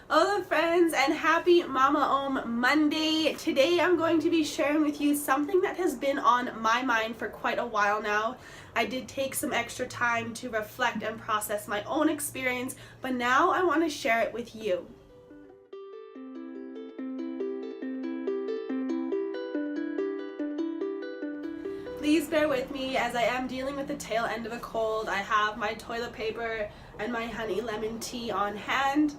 Hola friends, and happy Mama Om Monday. Today I'm going to be sharing with you something that has been on my mind for quite a while now. I did take some extra time to reflect and process my own experience, but now I want to share it with you. Please bear with me as I am dealing with the tail end of a cold. I have my toilet paper and my honey lemon tea on hand.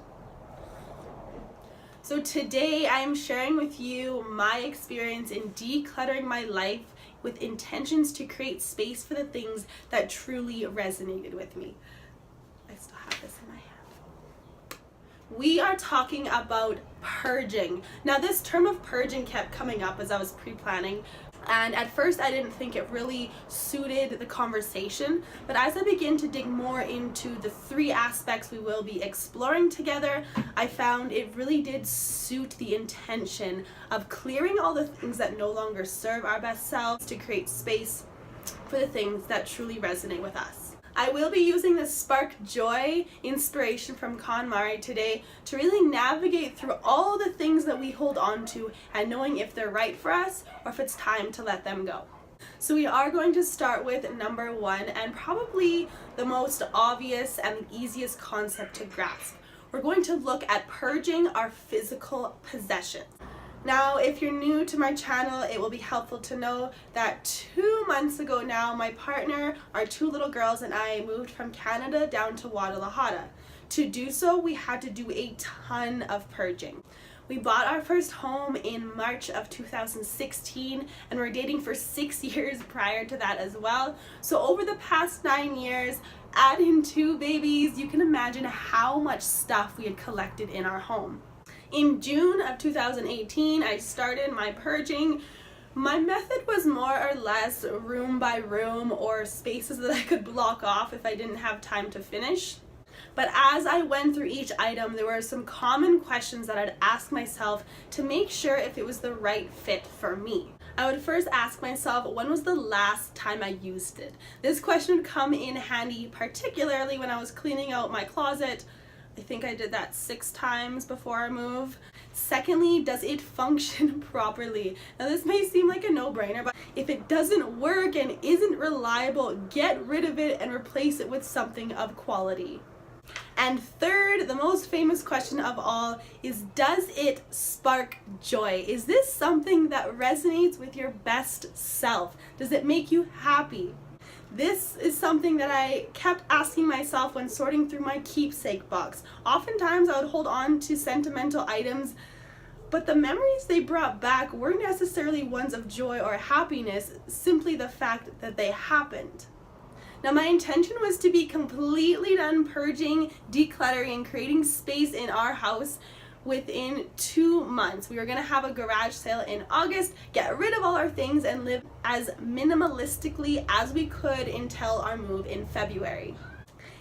So today I am sharing with you my experience in decluttering my life with intentions to create space for the things that truly resonated with me. I still have this in my hand. We are talking about purging. Now this term of purging kept coming up as I was pre-planning, and at first I didn't think it really suited the conversation, but as I begin to dig more into the three aspects we will be exploring together, I found it really did suit the intention of clearing all the things that no longer serve our best selves to create space for the things that truly resonate with us. I will be using the Spark Joy inspiration from KonMari today to really navigate through all the things that we hold on to and knowing if they're right for us or if it's time to let them go. So we are going to start with number one, and probably the most obvious and the easiest concept to grasp. We're going to look at purging our physical possessions. Now, if you're new to my channel, it will be helpful to know that 2 months ago now, my partner, our two little girls, and I moved from Canada down to Guadalajara. To do so, we had to do a ton of purging. We bought our first home in March of 2016, and we're dating for 6 years prior to that as well. So over the past 9 years, add in 2 babies, you can imagine how much stuff we had collected in our home. In June of 2018, I started my purging. My method was more or less room by room, or spaces that I could block off if I didn't have time to finish. But as I went through each item, there were some common questions that I'd ask myself to make sure if it was the right fit for me. I would first ask myself, when was the last time I used it? This question would come in handy, particularly when I was cleaning out my closet. I think I did that 6 times before I move. Secondly, does it function properly? Now this may seem like a no-brainer, but if it doesn't work and isn't reliable, get rid of it and replace it with something of quality. And third, the most famous question of all is, does it spark joy? Is this something that resonates with your best self? Does it make you happy? This is something that I kept asking myself when sorting through my keepsake box. Oftentimes I would hold on to sentimental items, but the memories they brought back weren't necessarily ones of joy or happiness, simply the fact that they happened. Now my intention was to be completely done purging, decluttering, and creating space in our house within 2 months. We were going to have a garage sale in August, get rid of all our things, and live as minimalistically as we could until our move in February.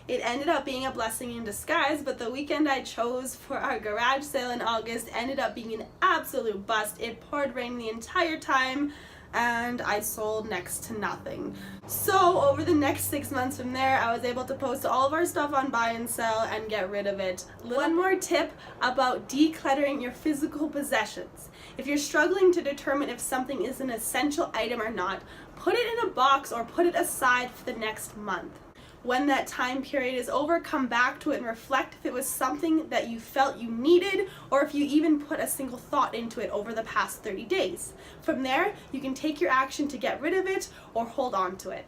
It ended up being a blessing in disguise, but the weekend I chose for our garage sale in August ended up being an absolute bust. It poured rain the entire time, and I sold next to nothing. So over the next 6 months from there, I was able to post all of our stuff on buy and sell and get rid of it. One more tip about decluttering your physical possessions. If you're struggling to determine if something is an essential item or not, put it in a box or put it aside for the next month. When that time period is over, come back to it and reflect if it was something that you felt you needed, or if you even put a single thought into it over the past 30 days. From there, you can take your action to get rid of it or hold on to it.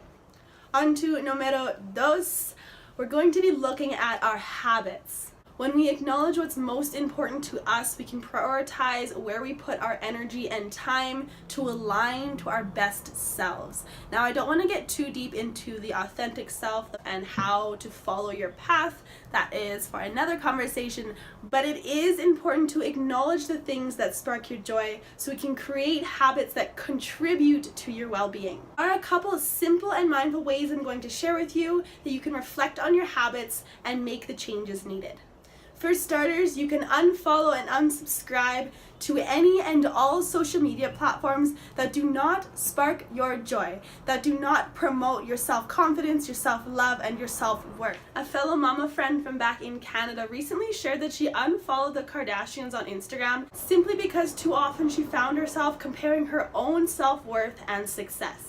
On to numero dos, we're going to be looking at our habits. When we acknowledge what's most important to us, we can prioritize where we put our energy and time to align to our best selves. Now, I don't want to get too deep into the authentic self and how to follow your path. That is for another conversation, but it is important to acknowledge the things that spark your joy so we can create habits that contribute to your well-being. There are a couple of simple and mindful ways I'm going to share with you that you can reflect on your habits and make the changes needed. For starters, you can unfollow and unsubscribe to any and all social media platforms that do not spark your joy, that do not promote your self-confidence, your self-love, and your self-worth. A fellow mama friend from back in Canada recently shared that she unfollowed the Kardashians on Instagram simply because too often she found herself comparing her own self-worth and success.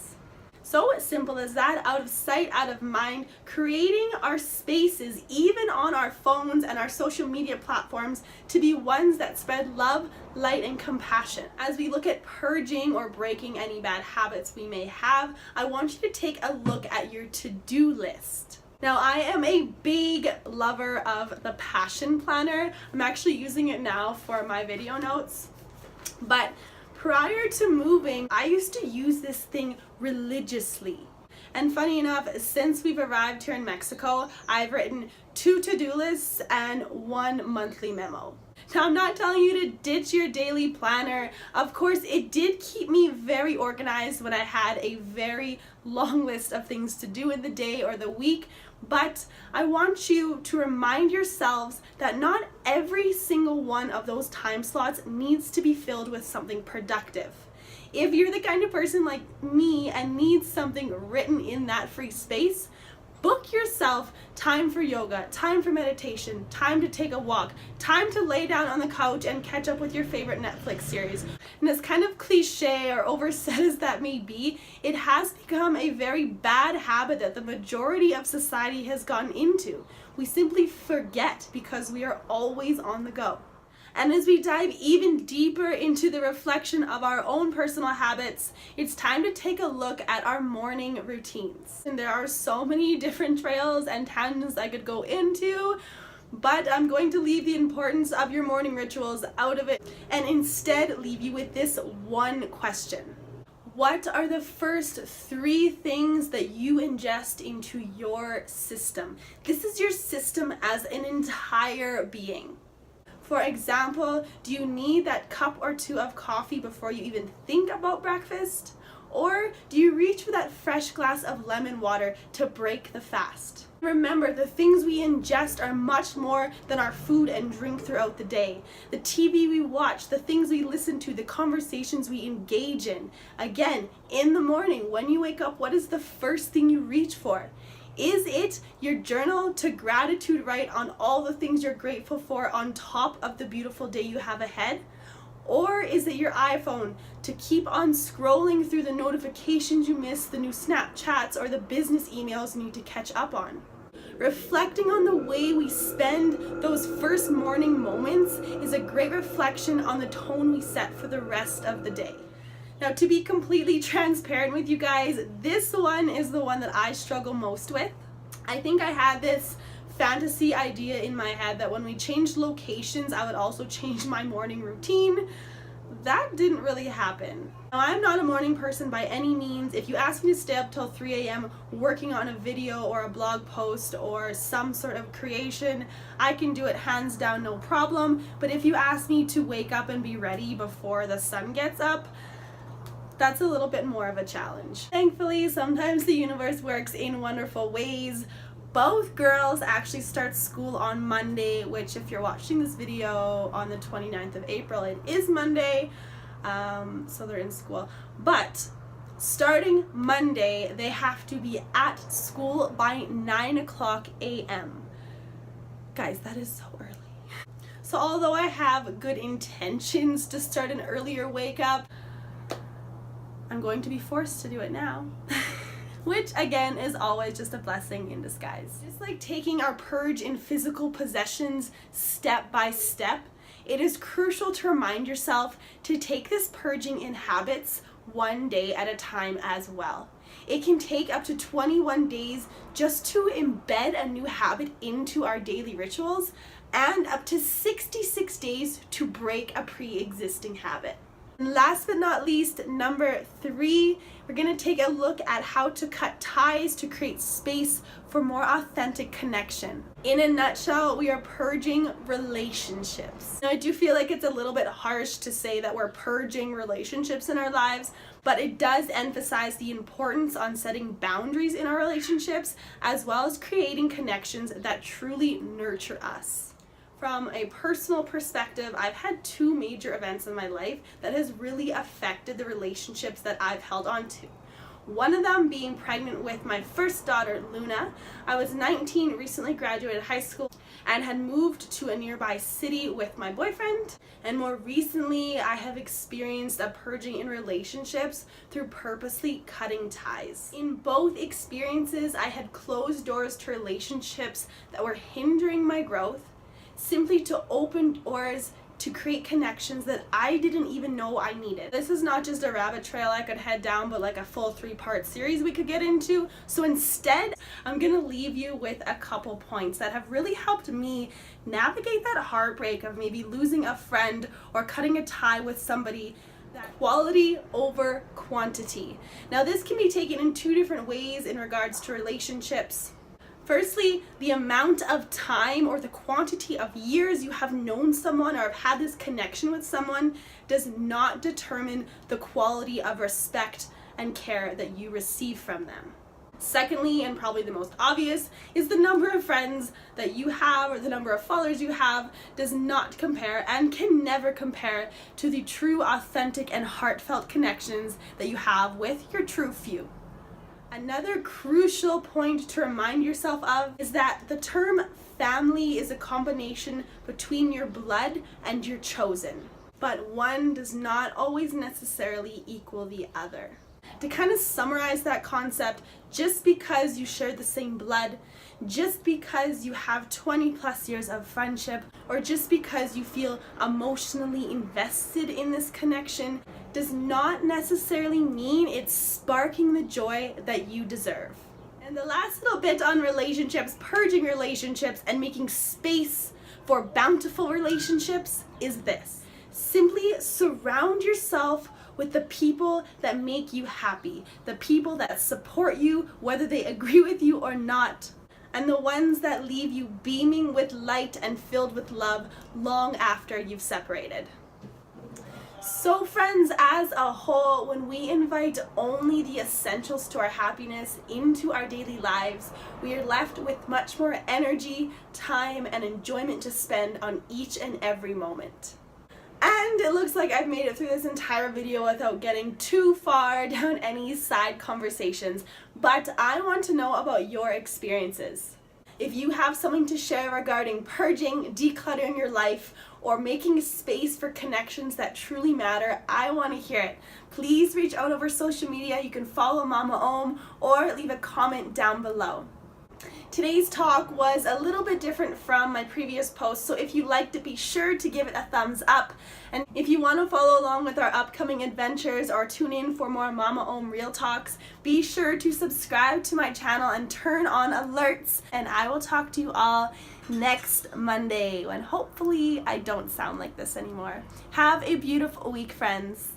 So simple as that, out of sight, out of mind, creating our spaces, even on our phones and our social media platforms, to be ones that spread love, light, and compassion. As we look at purging or breaking any bad habits we may have, I want you to take a look at your to-do list. Now, I am a big lover of the Passion Planner. I'm actually using it now for my video notes, but prior to moving, I used to use this thing religiously. And funny enough, since we've arrived here in Mexico, I've written 2 to-do lists and 1 monthly memo. Now, I'm not telling you to ditch your daily planner. Of course, it did keep me very organized when I had a very long list of things to do in the day or the week, but I want you to remind yourselves that not every single one of those time slots needs to be filled with something productive. If you're the kind of person like me and needs something written in that free space, book yourself time for yoga, time for meditation, time to take a walk, time to lay down on the couch and catch up with your favorite Netflix series. And as kind of cliche or oversaid as that may be, it has become a very bad habit that the majority of society has gotten into. We simply forget because we are always on the go. And as we dive even deeper into the reflection of our own personal habits, it's time to take a look at our morning routines. And there are so many different trails and tangents I could go into, but I'm going to leave the importance of your morning rituals out of it and instead leave you with this one question. What are the first 3 things that you ingest into your system? This is your system as an entire being. For example, do you need that cup or 2 of coffee before you even think about breakfast? Or do you reach for that fresh glass of lemon water to break the fast? Remember, the things we ingest are much more than our food and drink throughout the day. The TV we watch, the things we listen to, the conversations we engage in. Again, in the morning, when you wake up, what is the first thing you reach for? Is it your journal to gratitude write on all the things you're grateful for on top of the beautiful day you have ahead? Or is it your iPhone to keep on scrolling through the notifications you missed, the new Snapchats, or the business emails you need to catch up on? Reflecting on the way we spend those first morning moments is a great reflection on the tone we set for the rest of the day. Now, to be completely transparent with you guys, this one is the one that I struggle most with. I think I had this fantasy idea in my head that when we changed locations, I would also change my morning routine. That didn't really happen. Now, I'm not a morning person by any means. If you ask me to stay up till 3 a.m. working on a video or a blog post or some sort of creation, I can do it hands down, no problem. But if you ask me to wake up and be ready before the sun gets up, that's a little bit more of a challenge. Thankfully, sometimes the universe works in wonderful ways. Both girls actually start school on Monday, which if you're watching this video on the 29th of April, it is Monday, so they're in school. But starting Monday, they have to be at school by 9 o'clock a.m. Guys, that is so early. So although I have good intentions to start an earlier wake up, I'm going to be forced to do it now. Which again is always just a blessing in disguise. Just like taking our purge in physical possessions step by step, it is crucial to remind yourself to take this purging in habits one day at a time as well. It can take up to 21 days just to embed a new habit into our daily rituals, and up to 66 days to break a pre-existing habit. And last but not least, number 3, we're going to take a look at how to cut ties to create space for more authentic connection. In a nutshell, we are purging relationships. Now, I do feel like it's a little bit harsh to say that we're purging relationships in our lives, but it does emphasize the importance on setting boundaries in our relationships, as well as creating connections that truly nurture us. From a personal perspective, I've had two major events in my life that has really affected the relationships that I've held on to. One of them being pregnant with my first daughter, Luna. I was 19, recently graduated high school, and had moved to a nearby city with my boyfriend. And more recently, I have experienced a purging in relationships through purposely cutting ties. In both experiences, I had closed doors to relationships that were hindering my growth, simply to open doors to create connections that I didn't even know I needed. This is not just a rabbit trail I could head down, but like a full 3-part series we could get into. So instead, I'm gonna leave you with a couple points that have really helped me navigate that heartbreak of maybe losing a friend or cutting a tie with somebody. That quality over quantity. Now this can be taken in two different ways in regards to relationships. Firstly, the amount of time or the quantity of years you have known someone or have had this connection with someone does not determine the quality of respect and care that you receive from them. Secondly, and probably the most obvious, is the number of friends that you have or the number of followers you have does not compare and can never compare to the true, authentic, and heartfelt connections that you have with your true few. Another crucial point to remind yourself of is that the term family is a combination between your blood and your chosen, but one does not always necessarily equal the other. To kind of summarize that concept, just because you share the same blood, just because you have 20 plus years of friendship, or just because you feel emotionally invested in this connection, does not necessarily mean it's sparking the joy that you deserve. And the last little bit on relationships, purging relationships and making space for bountiful relationships is this. Simply surround yourself with the people that make you happy, the people that support you, whether they agree with you or not, and the ones that leave you beaming with light and filled with love long after you've separated. So friends, as a whole, when we invite only the essentials to our happiness into our daily lives, we are left with much more energy, time, and enjoyment to spend on each and every moment. And it looks like I've made it through this entire video without getting too far down any side conversations, but I want to know about your experiences. If you have something to share regarding purging, decluttering your life, or making space for connections that truly matter, I want to hear it. Please reach out over social media. You can follow Mama Om or leave a comment down below. Today's talk was a little bit different from my previous posts, so if you liked it, be sure to give it a thumbs up. And if you want to follow along with our upcoming adventures or tune in for more Mama Om Real Talks, be sure to subscribe to my channel and turn on alerts. And I will talk to you all next Monday when hopefully I don't sound like this anymore. Have a beautiful week, friends.